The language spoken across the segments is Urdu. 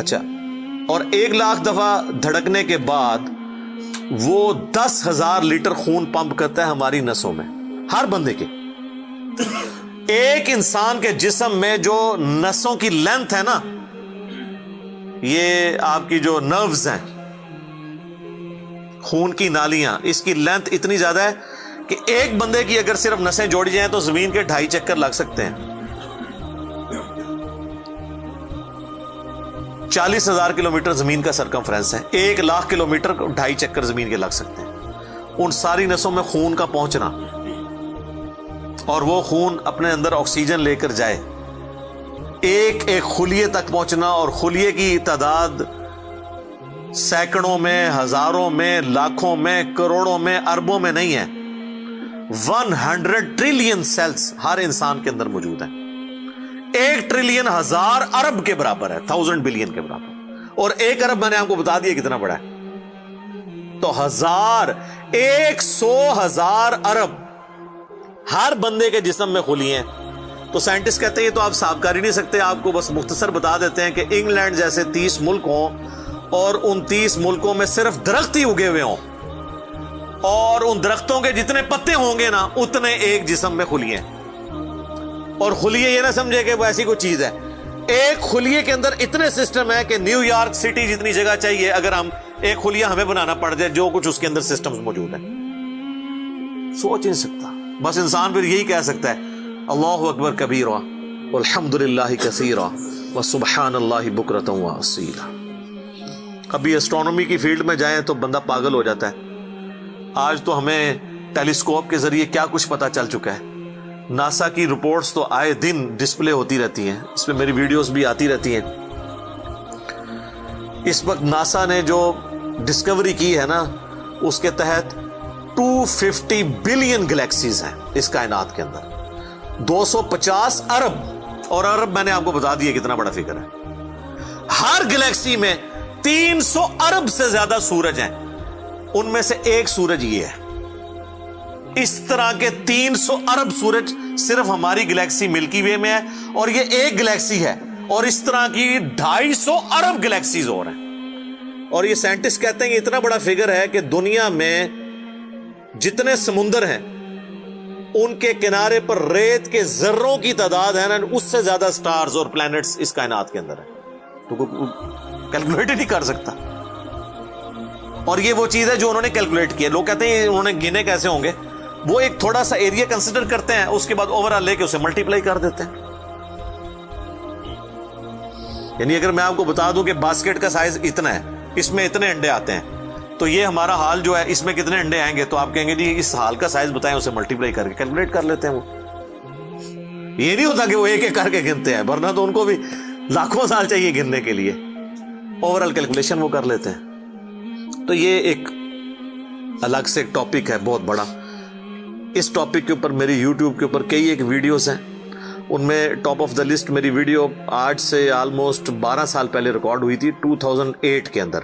اچھا، اور 1,00,000 دفعہ دھڑکنے کے بعد وہ 10,000 لیٹر خون پمپ کرتا ہے ہماری نسوں میں، ہر بندے کے. ایک انسان کے جسم میں جو نسوں کی لینتھ ہے نا، یہ آپ کی جو نروز ہیں، خون کی نالیاں، اس کی لینتھ اتنی زیادہ ہے کہ ایک بندے کی اگر صرف نسیں جوڑی جائیں تو زمین کے 2.5 چکر لگ سکتے ہیں. 40,000 کلومیٹر زمین کا سرکمفرنس ہے، 1,00,000 کلومیٹر 2.5 چکر زمین کے لگ سکتے ہیں. ان ساری نسوں میں خون کا پہنچنا اور وہ خون اپنے اندر آکسیجن لے کر جائے، ایک ایک خلیے تک پہنچنا، اور خلیے کی تعداد سینکڑوں میں، ہزاروں میں، لاکھوں میں، کروڑوں میں، اربوں میں نہیں ہے. 100 ٹریلین سیلز ہر انسان کے اندر موجود ہیں. 1 ٹریلین 1000 ارب کے برابر ہے، 1000 بلین کے برابر. اور 1 ارب میں نے آپ کو بتا دیا کتنا بڑا ہے. تو 100,000 ارب ہر بندے کے جسم میں خلیے ہیں. تو سائنٹسٹ کہتے ہیں یہ تو آپ صاف کر ہی نہیں سکتے. آپ کو بس مختصر بتا دیتے ہیں کہ انگلینڈ جیسے 30 ملک ہوں اور ان 30 ملکوں میں صرف درخت ہی اگے ہوئے ہوں، اور ان درختوں کے جتنے پتے ہوں گے نا اتنے ایک جسم میں خلیے ہیں. اور خلیے یہ نہ سمجھے کہ وہ ایسی کوئی چیز ہے. ایک خلیے کے اندر اتنے سسٹم ہے کہ نیو یارک سٹی جتنی جگہ چاہیے اگر ہم ایک خلیہ ہمیں بنانا پڑ جائے، جو کچھ اس کے اندر سسٹمز موجود ہیں. سوچ نہیں سکتا. بس انسان پھر یہی کہہ سکتا ہے اللہ اکبر کبیرا والحمد للہ کثیرا وسبحان اللہ بکرۃ واصیلا. ابھی اسٹرانومی کی فیلڈ میں جائیں تو بندہ پاگل ہو جاتا ہے. آج تو ہمیں ٹیلیسکوپ کے ذریعے کیا کچھ پتا چل چکا ہے. ناسا کی رپورٹس تو آئے دن ڈسپلے ہوتی رہتی ہیں، اس میں میری ویڈیوز بھی آتی رہتی ہیں. اس وقت ناسا نے جو ڈسکوری کی ہے نا، اس کے تحت 250 بلین گلیکسیز ہیں اس کائنات کے اندر، 250 ارب. اور ارب میں نے آپ کو بتا دیا کتنا بڑا فگر ہے. ہر گلیکسی میں 300 ارب سے زیادہ سورج ہیں، ان میں سے ایک سورج یہ ہے. اس طرح کے 300 ارب سورج صرف ہماری گلیکسی ملکی وے میں ہے، اور یہ ایک گلیکسی ہے، اور اس طرح کی 250 ارب گلیکسیز اور ہیں. اور یہ سائنٹسٹ کہتے ہیں کہ اتنا بڑا فگر ہے کہ دنیا میں جتنے سمندر ہیں ان کے کنارے پر ریت کے ذروں کی تعداد ہے نا، اس سے زیادہ سٹارز اور پلانٹس اس کائنات کے اندر ہے. تو کیلکولیٹ ہی نہیں کر سکتا. اور یہ وہ چیز ہے جو انہوں نے کیلکولیٹ کی ہے. لوگ کہتے ہیں انہوں نے گنے کیسے ہوں گے. وہ ایک تھوڑا سا ایریا کنسیڈر کرتے ہیں، اس کے بعد اوور آل لے کے اسے ملٹیپلائی کر دیتے ہیں. یعنی اگر میں آپ کو بتا دوں کہ باسکٹ کا سائز اتنا ہے، اس میں اتنے انڈے آتے ہیں، تو یہ ہمارا حال جو ہے اس میں کتنے انڈے آئیں گے، تو آپ کہیں گے جی اس حال کا سائز بتائیں، اسے ملٹیپلائی کر کے کیلکولیٹ کر لیتے ہیں. وہ یہ نہیں ہوتا کہ وہ ایک ایک کر کے گنتے ہیں، ورنہ تو ان کو بھی لاکھوں سال چاہیے گننے کے لیے. اوور آل کیلکولیشن وہ کر لیتے ہیں. تو یہ ایک الگ سے ایک ٹاپک ہے بہت بڑا. اس ٹاپک کے اوپر میری یوٹیوب کے اوپر کئی ایک ویڈیوز ہیں. ان میں ٹاپ آف دا لسٹ میری ویڈیو آج سے آلموسٹ 12 سال پہلے ریکارڈ ہوئی تھی، 2008 کے اندر.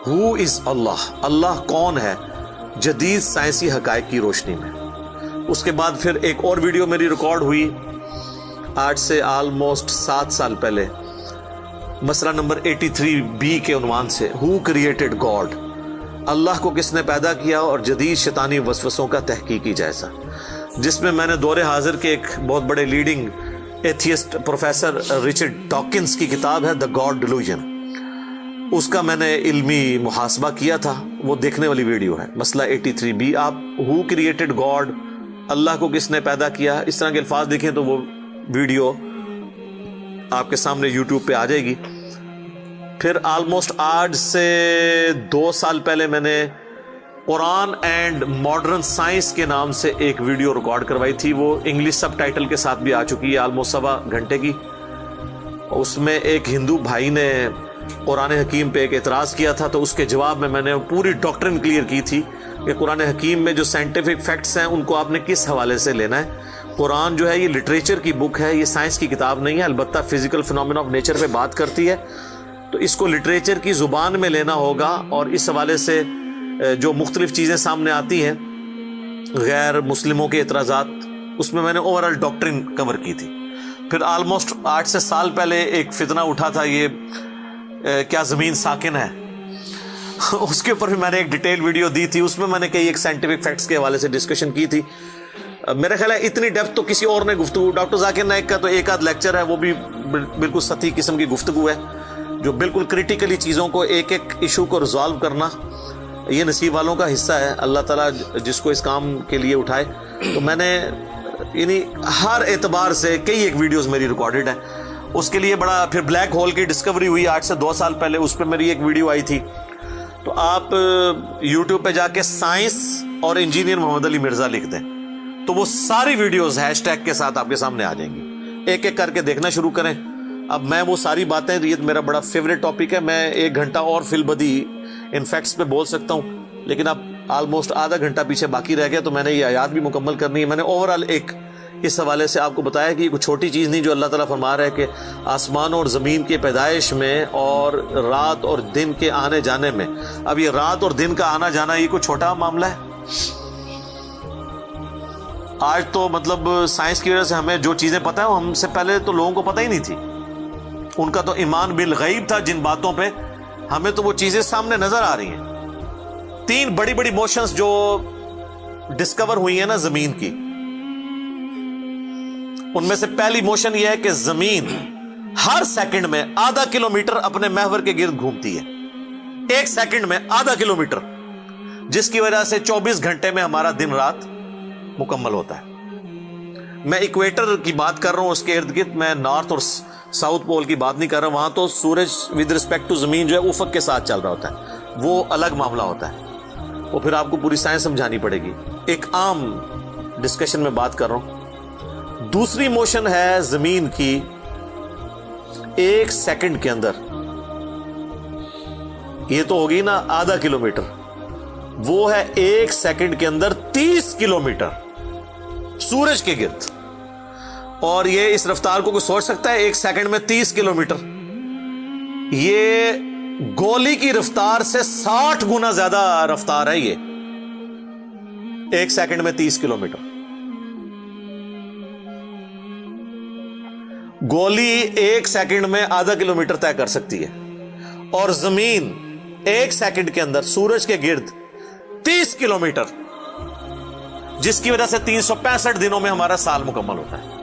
ہو از اللہ، اللہ کون ہے جدید سائنسی حقائق کی روشنی میں. اس کے بعد پھر ایک اور ویڈیو میری ریکارڈ ہوئی آج سے آلموسٹ 7 سال پہلے، مسئلہ نمبر 83B کے عنوان سے، ہو کریٹڈ گاڈ، اللہ کو کس نے پیدا کیا اور جدید شیطانی وسوسوں کا تحقیقی جائزہ، جس میں میں نے دور حاضر کے ایک بہت بڑے leading atheist professor Richard Dawkins کی کتاب ہے دا گاڈ ڈیلوژن، اس کا میں نے علمی محاسبہ کیا تھا. وہ دیکھنے والی ویڈیو ہے، مسئلہ 83B. آپ ہو کریٹڈ گاڈ، اللہ کو کس نے پیدا کیا، اس طرح کے الفاظ دیکھیں تو وہ ویڈیو آپ کے سامنے یوٹیوب پہ آ جائے گی. پھر آلموسٹ آج سے 2 سال پہلے میں نے قرآن اینڈ ماڈرن سائنس کے نام سے ایک ویڈیو ریکارڈ کروائی تھی. وہ انگلش سب ٹائٹل کے ساتھ بھی آ چکی ہے، آلموسٹ 1.25 گھنٹے کی. اس میں ایک ہندو بھائی نے قرآن حکیم پہ ایک اعتراض کیا تھا، تو اس کے جواب میں نے پوری ڈاکٹرن کلیئر کی تھی کہ قرآن حکیم میں جو سائنٹیفک فیکٹس ہیں ان کو آپ نے کس حوالے سے لینا ہے. قرآن جو ہے یہ لٹریچر کی بک ہے، یہ سائنس کی کتاب نہیں ہے. البتہ فزیکل فنومینا آف نیچر پہ بات کرتی ہے، تو اس کو لٹریچر کی زبان میں لینا ہوگا. اور اس حوالے سے جو مختلف چیزیں سامنے آتی ہیں، غیر مسلموں کے اعتراضات، اس میں نے اوور آل ڈاکٹرن کور کی تھی. پھر آلموسٹ 8 سے سال پہلے ایک فتنہ اٹھا تھا، یہ کیا زمین ساکن ہے، اس کے اوپر بھی میں نے ایک ڈیٹیل ویڈیو دی تھی. اس میں میں نے کئی ایک سائنٹیفک فیکٹس کے حوالے سے ڈسکشن کی تھی. میرا خیال ہے اتنی ڈیپتھ تو کسی اور نے گفتگو، ڈاکٹر ذاکر نائک کا تو ایک آدھ لیکچر ہے، وہ بھی بالکل سطحی قسم کی گفتگو ہے، جو بالکل کریٹیکلی چیزوں کو ایک ایک ایشو کو ریزالو کرنا یہ نصیب والوں کا حصہ ہے. اللہ تعالیٰ جس کو اس کام کے لیے اٹھائے. تو میں نے یعنی ہر اعتبار سے کئی ایک ویڈیوز میری ریکارڈڈ ہیں. اس کے لیے بڑا پھر بلیک ہول کی ڈسکوری ہوئی آج سے 2 سال پہلے، اس پہ میری ایک ویڈیو آئی تھی. تو آپ یوٹیوب پہ جا کے سائنس اور انجینئر محمد علی مرزا لکھ دیں تو وہ ساری ویڈیوز ہیش ٹیگ کے ساتھ آپ کے سامنے آ جائیں گی. ایک ایک کر کے دیکھنا شروع کریں. اب میں وہ ساری باتیں، یہ میرا بڑا فیوریٹ ٹاپک ہے، میں 1 گھنٹہ اور فی البدی ان فیکٹس پہ بول سکتا ہوں، لیکن اب آلموسٹ آدھا گھنٹہ پیچھے باقی رہ گیا، تو میں نے یہ آیات بھی مکمل کرنی ہے. میں نے اوورآل ایک اس حوالے سے آپ کو بتایا کہ یہ کوئی چھوٹی چیز نہیں جو اللہ تعالیٰ فرما رہا ہے کہ آسمانوں اور زمین کے پیدائش میں اور رات اور دن کے آنے جانے میں. اب یہ رات اور دن کا آنا جانا یہ کوئی چھوٹا معاملہ ہے؟ آج تو مطلب سائنس کی وجہ سے ہمیں جو چیزیں پتہ ہیں ہم سے پہلے تو لوگوں کو پتہ ہی نہیں تھی. ان کا تو ایمان بالغیب تھا جن باتوں پہ، ہمیں تو وہ چیزیں سامنے نظر آ رہی ہیں. 3 بڑی بڑی موشنز جو ڈسکور ہوئی ہیں نا زمین کی، ان میں سے پہلی موشن یہ ہے کہ زمین ہر سیکنڈ میں آدھا کلومیٹر اپنے محور کے گرد گھومتی ہے. 1 سیکنڈ میں آدھا کلومیٹر، جس کی وجہ سے 24 گھنٹے میں ہمارا دن رات مکمل ہوتا ہے. میں ایکویٹر کی بات کر رہا ہوں، اس کے ارد گرد، میں نارتھ اور ساؤتھ پول کی بات نہیں کر رہا. وہاں تو سورج ود رسپیکٹ ٹو زمین جو ہے افق کے ساتھ چل رہا ہوتا ہے، وہ الگ معاملہ ہوتا ہے، وہ پھر آپ کو پوری سائنس سمجھانی پڑے گی. ایک عام ڈسکشن میں بات کر رہا ہوں. دوسری موشن ہے زمین کی 1 سیکنڈ کے اندر، یہ تو ہوگی نا آدھا کلومیٹر، وہ ہے 1 سیکنڈ کے اندر 30 کلومیٹر سورج کے گرد. اور یہ اس رفتار کو کوئی سوچ سکتا ہے؟ 1 سیکنڈ میں 30 کلومیٹر، یہ گولی کی رفتار سے 60 گنا زیادہ رفتار ہے. یہ 1 سیکنڈ میں 30 کلومیٹر. گولی 1 سیکنڈ میں آدھا کلومیٹر طے کر سکتی ہے، اور زمین 1 سیکنڈ کے اندر سورج کے گرد 30 کلومیٹر، جس کی وجہ سے 365 دنوں میں ہمارا سال مکمل ہوتا ہے.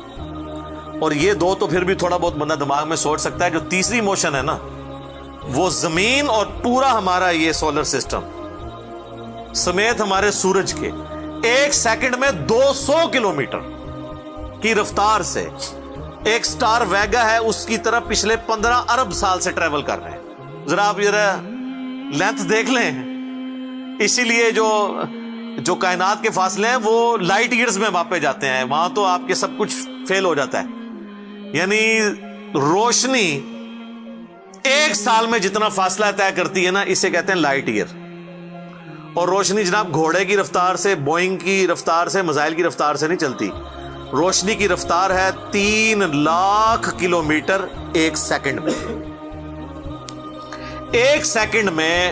اور یہ 2 تو پھر بھی تھوڑا بہت بندہ دماغ میں سوچ سکتا ہے. جو تیسری موشن ہے نا، وہ زمین اور پورا ہمارا یہ سولر سسٹم سمیت ہمارے سورج کے 1 سیکنڈ میں 200 کلومیٹر کی رفتار سے ایک سٹار ویگا ہے اس کی طرف پچھلے 15 ارب سال سے ٹریول کر رہے ہیں. ذرا آپ لینتھ دیکھ لیں. اسی لیے جو کائنات کے فاصلے ہیں وہ لائٹ ایئرز میں ماپے جاتے ہیں. وہاں تو آپ کے سب کچھ فیل ہو جاتا ہے. یعنی روشنی 1 سال میں جتنا فاصلہ طے کرتی ہے نا، اسے کہتے ہیں لائٹ ایئر. اور روشنی جناب گھوڑے کی رفتار سے، بوئنگ کی رفتار سے، میزائل کی رفتار سے نہیں چلتی. روشنی کی رفتار ہے 3 لاکھ کلومیٹر 1 سیکنڈ میں. 1 سیکنڈ میں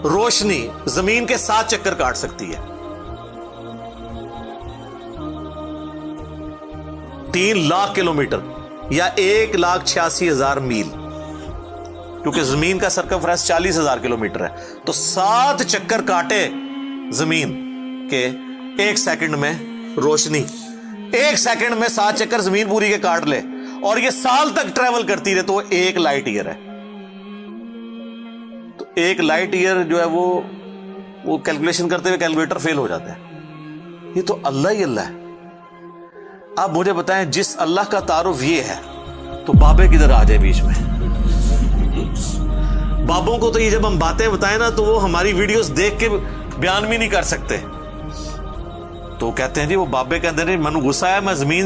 روشنی زمین کے 7 چکر کاٹ سکتی ہے. 3 لاکھ کلومیٹر یا 1,86,000 میل، کیونکہ زمین کا سرکمفرنس 40,000 کلومیٹر ہے. تو 7 چکر کاٹے زمین کے 1 سیکنڈ میں روشنی، 1 سیکنڈ میں 7 چکر زمین پوری کے کاٹ لے، اور یہ سال تک ٹریول کرتی رہے، تو وہ 1 لائٹ ایئر ہے. تو 1 لائٹ ایئر جو ہے وہ کیلکولیشن کرتے ہوئے کیلکولیٹر فیل ہو جاتا ہے. یہ تو اللہ ہی اللہ ہے. آپ مجھے بتائیں، جس اللہ کا تعارف یہ ہے تو بابے کدھر آ جائے بیچ میں؟ بابوں کو تو یہ جب ہم باتیں بتائیں نا تو وہ ہماری ویڈیوز دیکھ کے بیان بھی نہیں کر سکتے. تو کہتے ہیں جی وہ بابے کہتے ہیں منو غصہ ہے، میں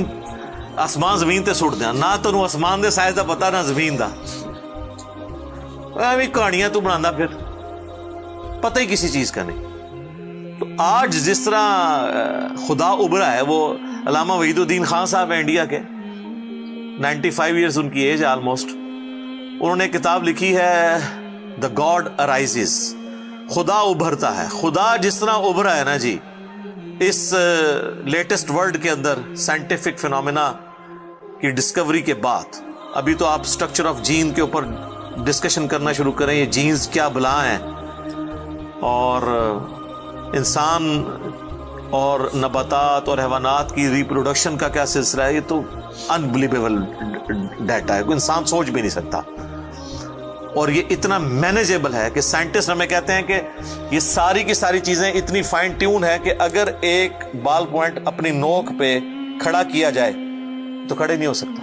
آسمان زمین تے سٹ دیا. نہ تو آسمان دے سائز دا پتا نہ زمین دا، کہانیاں تو بنا پھر پتہ ہی کسی چیز کا نہیں. تو آج جس طرح خدا ابھرا ہے، وہ علامہ وحید الدین خان صاحب ہیں انڈیا کے، 95 ایئرز ان کی ایج ہے آلموسٹ. انہوں نے کتاب لکھی ہے دا گاڈ ارائزز، خدا ابھرتا ہے. خدا جس طرح ابھرا ہے نا جی اس لیٹسٹ ورلڈ کے اندر سائنٹیفک فینومینا کی ڈسکوری کے بعد. ابھی تو آپ سٹرکچر آف جین کے اوپر ڈسکشن کرنا شروع کریں یہ جینز کیا بلا ہیں اور انسان اور نباتات اور حیوانات کی ریپروڈکشن کا کیا سلسلہ ہے، یہ تو انبلیویبل ڈیٹا ہے، کوئی انسان سوچ بھی نہیں سکتا. اور یہ اتنا مینیجیبل ہے کہ سائنٹسٹ ہمیں کہتے ہیں کہ یہ ساری کی ساری چیزیں اتنی فائن ٹیون ہے کہ اگر ایک بال پوائنٹ اپنی نوک پہ کھڑا کیا جائے تو کھڑے نہیں ہو سکتا،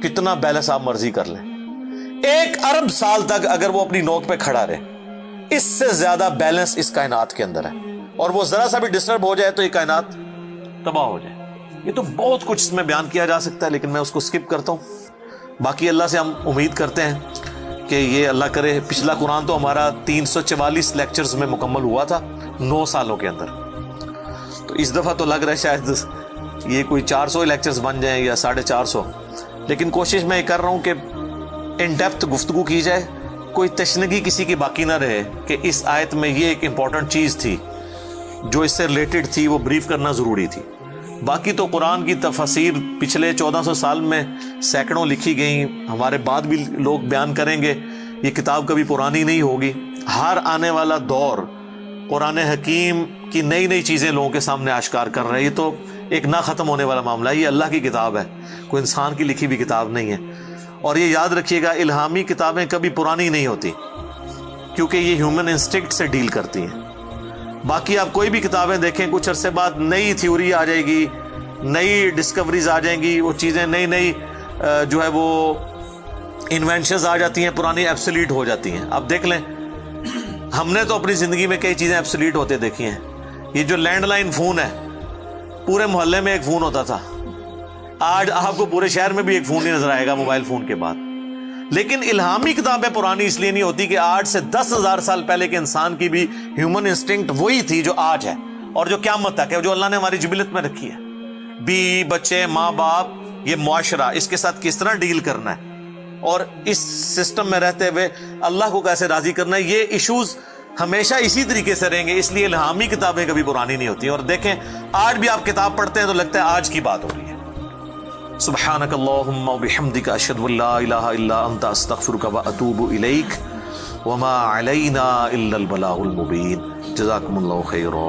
کتنا بیلنس آپ مرضی کر لیں. 1 ارب سال تک اگر وہ اپنی نوک پہ کھڑا رہے، اس سے زیادہ بیلنس اس کائنات کے اندر ہے، اور وہ ذرا سا بھی ڈسٹرب ہو جائے تو یہ کائنات تباہ ہو جائے. یہ تو بہت کچھ اس میں بیان کیا جا سکتا ہے، لیکن میں اس کو سکپ کرتا ہوں. باقی اللہ سے ہم امید کرتے ہیں کہ یہ اللہ کرے. پچھلا قرآن تو ہمارا 344 لیکچرز میں مکمل ہوا تھا 9 سالوں کے اندر، تو اس دفعہ تو لگ رہا ہے شاید یہ کوئی 400 لیکچرز بن جائیں یا 450. لیکن کوشش میں یہ کر رہا ہوں کہ ان ڈیپتھ گفتگو کی جائے، کوئی تشنگی کسی کی باقی نہ رہے کہ اس آیت میں یہ ایک امپورٹنٹ چیز تھی جو اس سے ریلیٹڈ تھی، وہ بریف کرنا ضروری تھی. باقی تو قرآن کی تفاسیر پچھلے 1400 سال میں سینکڑوں لکھی گئیں، ہمارے بعد بھی لوگ بیان کریں گے. یہ کتاب کبھی پرانی نہیں ہوگی. ہر آنے والا دور قرآن حکیم کی نئی نئی چیزیں لوگوں کے سامنے آشکار کر رہا ہے. یہ تو ایک نہ ختم ہونے والا معاملہ ہے. یہ اللہ کی کتاب ہے، کوئی انسان کی لکھی ہوئی کتاب نہیں ہے. اور یہ یاد رکھیے گا، الہامی کتابیں کبھی پرانی نہیں ہوتی کیونکہ یہ ہیومن انسٹنکٹ سے ڈیل کرتی ہیں. باقی آپ کوئی بھی کتابیں دیکھیں، کچھ عرصے بعد نئی تھیوری آ جائے گی، نئی ڈسکوریز آ جائیں گی، وہ چیزیں نئی نئی جو ہے وہ انوینشنز آ جاتی ہیں، پرانی ایبسلیٹ ہو جاتی ہیں. آپ دیکھ لیں، ہم نے تو اپنی زندگی میں کئی چیزیں ایبسلیٹ ہوتے دیکھی ہیں. یہ جو لینڈ لائن فون ہے، پورے محلے میں ایک فون ہوتا تھا، آج آپ کو پورے شہر میں بھی ایک فون نہیں نظر آئے گا موبائل فون کے بعد. لیکن الہامی کتابیں پرانی اس لیے نہیں ہوتی کہ آج سے 10,000 سال پہلے کے انسان کی بھی ہیومن انسٹنکٹ وہی تھی جو آج ہے اور جو قیامت تک ہے، جو اللہ نے ہماری جبلت میں رکھی ہے. بیوی بچے ماں باپ، یہ معاشرہ، اس کے ساتھ کس طرح ڈیل کرنا ہے اور اس سسٹم میں رہتے ہوئے اللہ کو کیسے راضی کرنا ہے، یہ ایشوز ہمیشہ اسی طریقے سے رہیں گے. اس لیے الہامی کتابیں کبھی پرانی نہیں ہوتی. اور دیکھیں، آج بھی آپ کتاب پڑھتے ہیں تو لگتا ہے آج کی بات ہو رہی ہے. سبحانک اللہم وبحمدک، اشہد ان لا الہ الا انت، استغفرک واتوب الیک، وما علینا الا البلاغ المبین. جزاکم اللہ خیرا.